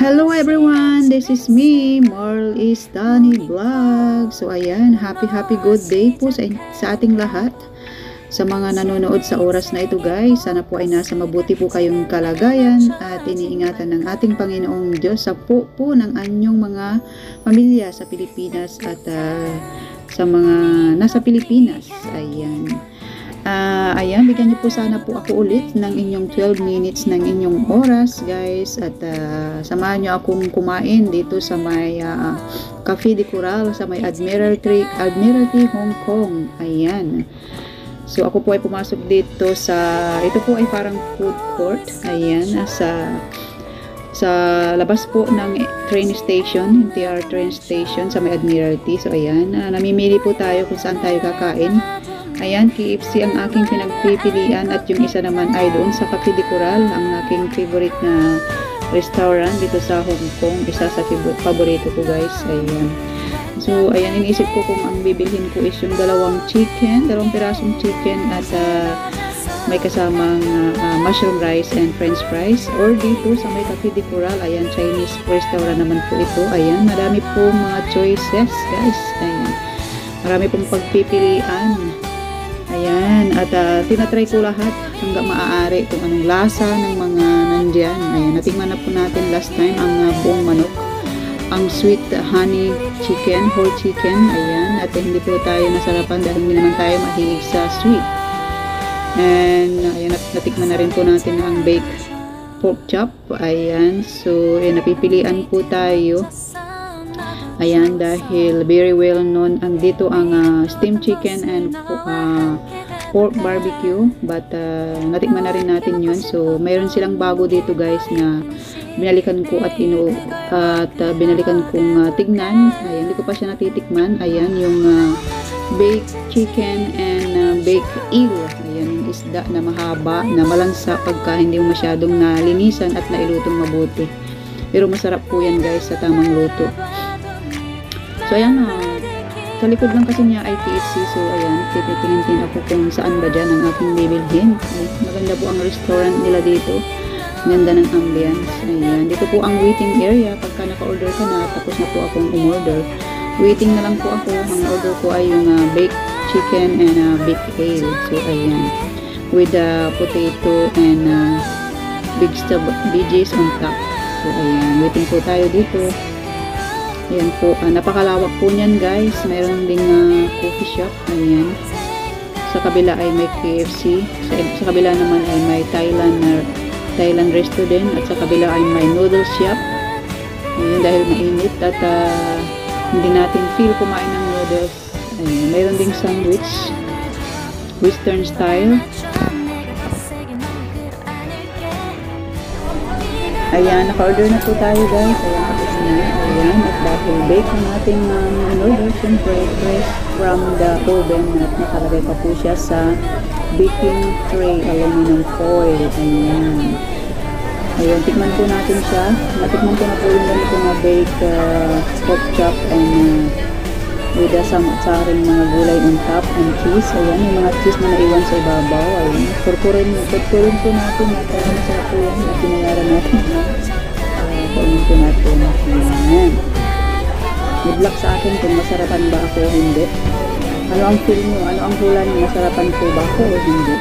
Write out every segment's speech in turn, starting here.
Hello everyone, this is me, Marl is Danny Vlog. So ayan, happy good day po sa ating lahat. Sa mga nanonood sa oras na ito guys, sana po ay nasa mabuti po kayong kalagayan at iniingatan ng ating Panginoong Diyos sa po ng anyong mga pamilya sa Pilipinas at sa mga nasa Pilipinas. Ayan. Ayan, bigyan niyo po sana po ako ulit ng inyong 12 minutes ng inyong oras guys at samahan niyo akong kumain dito sa may Cafe de Coral sa may Admiralty Hong Kong. Ayan. So ako po ay pumasok dito sa, ito po ay parang food court. Ayan, sa labas po ng train station, MTR train station sa may Admiralty. So ayan, namimili po tayo kung saan tayo kakain. Ayan, KFC ang aking pinagpipilian at yung isa naman ay doon sa Cafe de Coral, ang aking favorite na restaurant dito sa Hong Kong. Isa sa paborito ko guys. Ayan. So, ayan, iniisip ko kung ang bibilhin ko is yung dalawang pirasong chicken at may kasamang mushroom rice and french fries. Or dito sa may Cafe de Coral, ayan, Chinese restaurant naman po ito. Ayan, marami po mga choices guys. Ayan, marami pong pagpipilian. Ayan, at tinatry ko lahat hanggang maaari kung anong lasa ng mga nandyan. Ayan, natingnan na po natin last time ang buong manok, ang sweet honey chicken, whole chicken. Ayan, at hindi po tayo nasarapan dahil hindi naman tayo mahilig sa sweet. And ayan, natikman na rin po natin ang baked pork chop. Ayan, so ayan, napipilian po tayo. Ayan, dahil very well known ang dito ang steamed chicken and pork barbecue, but natikman na rin natin yun. So mayroon silang bago dito guys na binalikan ko at binalikan kong tignan. Ayan, hindi ko pa siya natitikman. Ayan, yung baked chicken and baked eel. Ayan, yung isda na mahaba, na malansa pagka hindi mo masyadong nalinisan at nailutong mabuti. Pero masarap po yan guys sa tamang luto. So ayan, sa likod lang kasi niya ay KFC. So ayan, titingin ako kung saan ba dyan ang aking bibilhin. Maganda po ang restaurant nila dito. Ganda ng ambience. Ayan, dito po ang waiting area. Pagka naka-order ka na, tapos na po akong umorder. Waiting na lang po ako. Ang order ko ay yung baked chicken and baked ale. So ayan, with potato and veggies on top. So ayan, waiting po tayo dito. Ayan po, napakalawak po niyan guys. Mayroon ding coffee shop. Ayan, sa kabila ay may KFC, sa kabila naman ay may Thailand restaurant, at sa kabila ay may noodle shop. Ayan, dahil mainit at hindi natin feel kumain ng noodles. Ayan, mayroon ding sandwich, western style. Ayan, naka-order na po tayo guys. Ayan, tapos na. Ayan, at dahil bake ang ating in-order, syempre fresh from the oven at nakalagay pa po siya sa baking tray, aluminum foil. Ayan. Ayan, tikman po natin siya. Natikman ko na po yung ganito na baked pork chop and with some atsaring mga gulay on top and cheese. Ayan, yung mga cheese na naiwan sa ibabaw. Ayan, kurkurin po natin at masarap po yan at pinayaran natin. Kurkurin po natin. Ayan. Good luck sa akin kung masarapan ba ako o hindi. Ano ang feel nyo? Ano ang hula nyo? Masarapan po ba ako o hindi?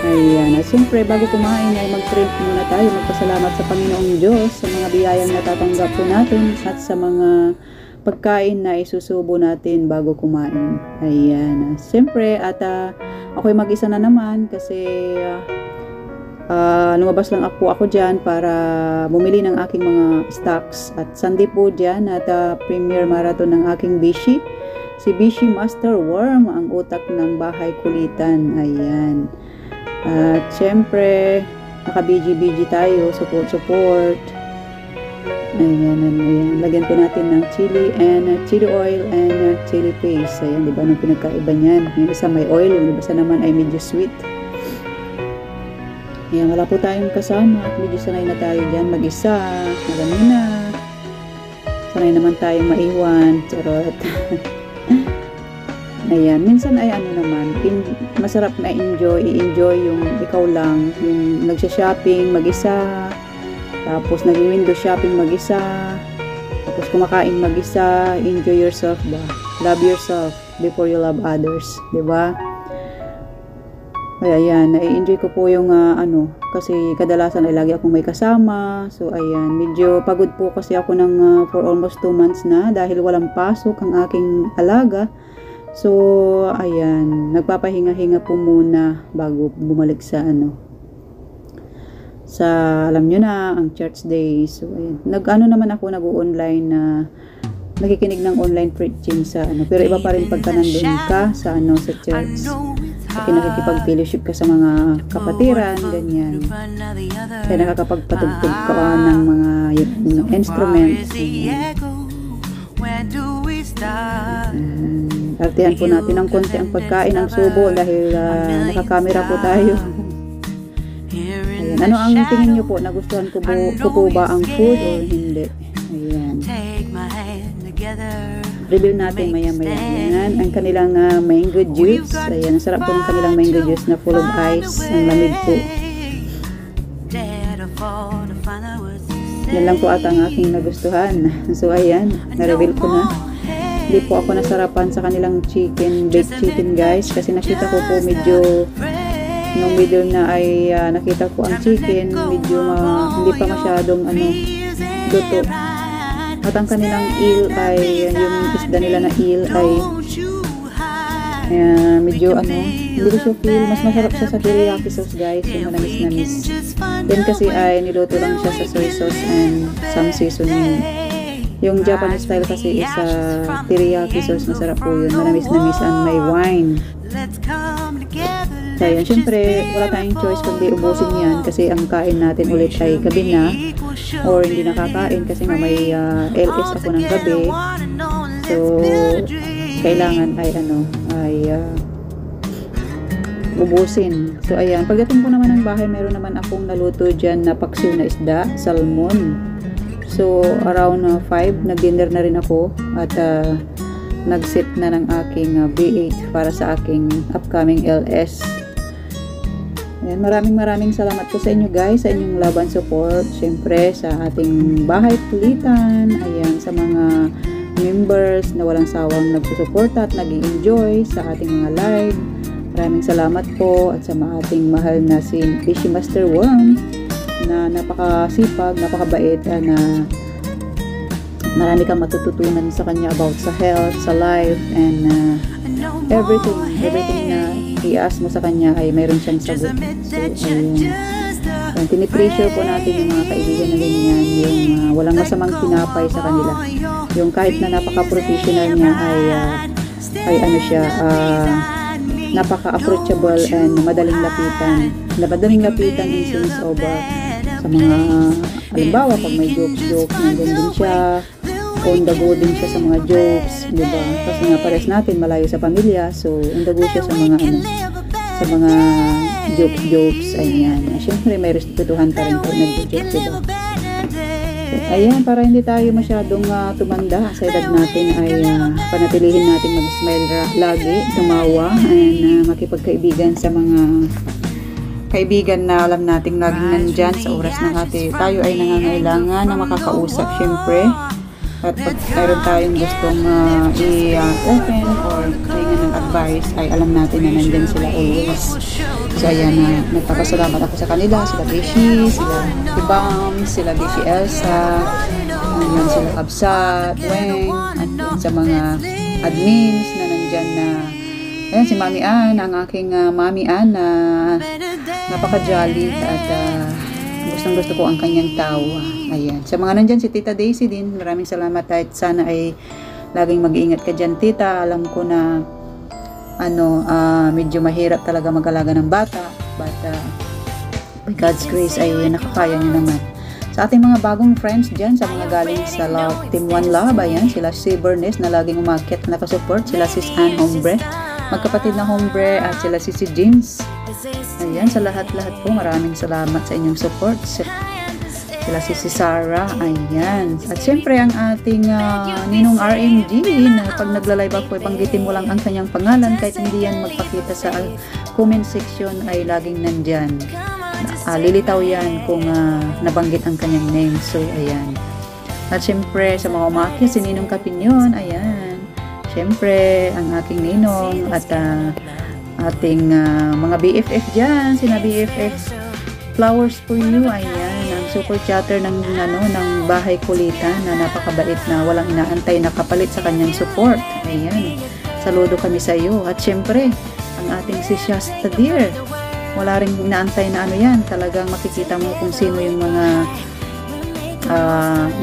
Ayan. At siyempre, bago kumain ay mag-pray muna tayo. Magpasalamat sa Panginoong Diyos sa mga biyayang natatanggap po natin at sa mga pagkain na isusubo natin bago kumain. Ayan. Siyempre, at ako'y mag-isa na naman kasi lumabas lang ako dyan para bumili ng aking mga stocks. At Sunday po dyan at premiere marathon ng aking bishi. Si Bishi Master Worm, ang utak ng bahay kulitan. Ayan. At siyempre, naka-BG tayo. Support. Ayan. Lagyan po natin ng chili and chili oil and chili paste. Ayan, diba? Anong pinagkaiba niyan? Yung isa may oil, yung isa naman ay medyo sweet. Ayan, wala po tayong kasama. Medyo sanay na tayo dyan mag-isa. Marami na. Sanay naman tayong maiwan. Charot. Ayan, minsan ay naman, masarap na i-enjoy yung ikaw lang, yung nagsha-shopping, mag-isa, Tapos nag-window shopping mag-isa. Tapos kumakain mag-isa. Enjoy yourself ba? Love yourself before you love others. Diba? Kaya ayan, nai-enjoy ko po yung kasi kadalasan ay lagi akong may kasama. So ayan, medyo pagod po kasi ako for almost 2 months na dahil walang pasok ang aking alaga. So ayan, nagpapahinga-hinga po muna bago bumalik sa sa alam nyo na, ang church day. So ayan, naman ako nag-online na nakikinig ng online preaching sa pero iba pa rin pagka nandun ka sa sa church. Nakikipag-fellowship ka sa mga kapatiran, ganyan. Kaya nakakapagpatugtog ka ng mga instruments. Artihan po natin ng konti ang pagkain ng subo dahil nakakamera po tayo. Ayan. Ano ang tingin nyo po? Nagustuhan ko po ba ang food o hindi? Ayan. Reveal natin maya-maya. Ayan, ang kanilang mango juice. Ayan, ang sarap po ng kanilang mango juice na full of ice. Ang lamig po. Yan lang po ata ang aking nagustuhan. So, ayan, na-reveal ko na. Hindi po ako nasarapan sa kanilang baked chicken guys. Kasi nakita ko po medyo, nung video na ay nakita ko ang chicken, medyo hindi pa masyadong luto. At ang kanilang eel ay, yung isda nila na eel ay medyo hindi ko siya feel. Mas masarap siya sa teriyaki sauce guys, yung manamis-namis. Then kasi ay niluto lang siya sa soy sauce and some seasoning. Yung Japanese style kasi is teriyaki sauce, masarap po yun. Manamis-namis and may wine. Kaya yun, syempre wala tayong choice kundi ubusin yan kasi ang kain natin ulit ay gabi na or hindi nakakain kasi nga may LS ako ng gabi. So kailangan ay ubusin. So ayan, pagdating ko naman ng bahay, meron naman akong naluto dyan na paksiw na isda, salmon. So around 5 nag-dinner na rin ako at nag-set na ng aking B8 para sa aking upcoming LS. Ayan, maraming salamat po sa inyo guys, sa inyong love and support. Siyempre sa ating bahay kulitan, ayan, sa mga members na walang sawang nagsusuporta at nag-i-enjoy sa ating mga live. Maraming salamat po at sa ating mahal na si Fishy Master Worm na napakasipag, napakabait na marami kang matututunan sa kanya about sa health, sa life, and everything na i-ask mo sa kanya ay mayroon siyang sagot. So, ayun. Tinipressure po natin yung mga kaibigan na ganyan, yung walang masamang pinapay sa kanila. Yung kahit na napaka-professional niya ay siya, napaka-approachable and madaling lapitan. Madaling lapitan in sense of sa mga, halimbawa, pag may jokes, nandun din siya, on the go din siya sa mga jokes, diba? Kasi nga pares natin malayo sa pamilya, so on the go siya sa mga jokes, ayan. Siyempre may respetuhan pa rin pag nag-joke, diba? So, ayan, para hindi tayo masyadong tumanda sa edad natin ay panatilihin natin mag-smile lagi, tumawa, and makipagkaibigan sa mga kaibigan na alam nating laging nandyan sa oras ng tayo ay nangangailangan na makakausap, syempre. At pag mayroon tayong gustong i-open or hingan ng advice, ay alam natin na nandyan sila always. So ayan, nagpapasalamat ako sa kanila, sila Beshi, sila Ibam, sila Beshi Elsa, ayan, sila Absat, Weng, at sa mga admins na nandyan na, ayan, si Mami Ann, ang aking Mami Ann na napaka-jolly at gustong-gusto ko ang kanyang tawa. Ayan. Sa mga nandyan, si Tita Daisy din, maraming salamat at sana ay laging mag-iingat ka dyan, Tita. Alam ko na medyo mahirap talaga mag-alaga ng bata, but by God's grace ay nakakaya niyo naman. Sa ating mga bagong friends dyan, sa mga galing sa Team One Love, ayan, sila si Bernice na laging umakyat na nakasupport, sila si Ann Hombre, magkapatid na Hombre, at sila si Jeans. Ayan, sa lahat-lahat po, maraming salamat sa inyong support. Sila si Sarah, ayan. At syempre ang ating Ninong RMG na pag nagla-live ako, banggitin mo lang ang kanyang pangalan kahit hindi yan magpakita sa comment section ay laging nandyan. lilitaw yan kung nabanggit ang kanyang name. So, ayan. At syempre, sa mga umakyat, si Ninong Kapinyon, ayan. Syempre, ang aking Ninong at ating mga BFF dyan, sina BFF Flowers for You, ayan. Ang super chatter ng Bahay Kulitan na napakabait na walang inaantay na kapalit sa kanyang support. Ayan. Saludo kami sa iyo. At syempre, ang ating si Shasta Dear. Wala ring inaantay na yan. Talagang makikita mo kung sino yung mga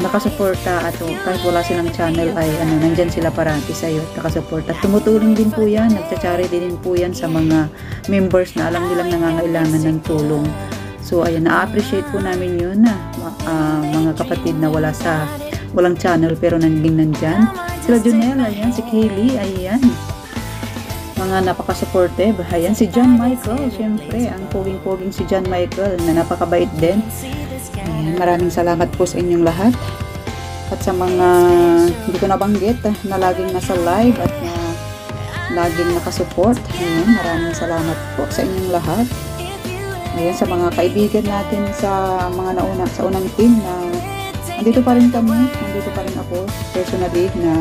nakasuporta at kahit wala silang channel ay nandyan sila parati sa iyo at nakasuporta. Tumutulong din po yan, nagcha-charity din po yan sa mga members na alam nilang nangangailangan ng tulong. So ayan, na-appreciate po namin yun mga kapatid na walang channel pero nandyan. Sila Junel, ayan, si Kaylee, ayan. Mga napaka-supportive. Ayan, si John Michael, syempre, ang poging-poging si John Michael na napakabait din. Ayan, maraming salamat po sa inyong lahat. At sa mga hindi ko nabanggit na laging nasa live at laging nakasupport. Ayan, maraming salamat po sa inyong lahat. Ayan, sa mga kaibigan natin sa mga sa unang team na nandito pa rin kami, nandito pa rin ako personally na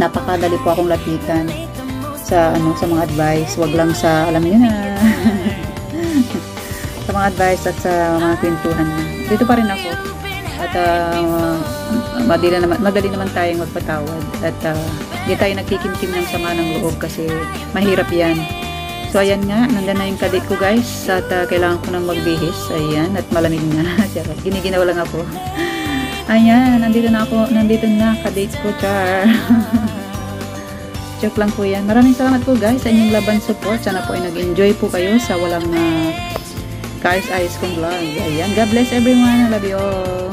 napakadali po akong lapitan sa mga advice, wag lang sa alam niyo na sa mga advice at sa mga kwentuhan. Dito pa rin ako at madali naman tayong magpatawad at hindi tayo nagkikimkim ng sama ng loob kasi mahirap yan. So ayan nga, nandun na yung kadate ko guys at kailangan ko nang magbihis. Ayan, at malamig na. Giniginaw lang ako. Ayan, nandito na kadate ko, char. Joke lang po yan. Maraming salamat po guys sa inyong laban support. Sana po ay nag-enjoy po kayo sa walang kaayos-ayos kong vlog. Ayan, God bless everyone. I love you all.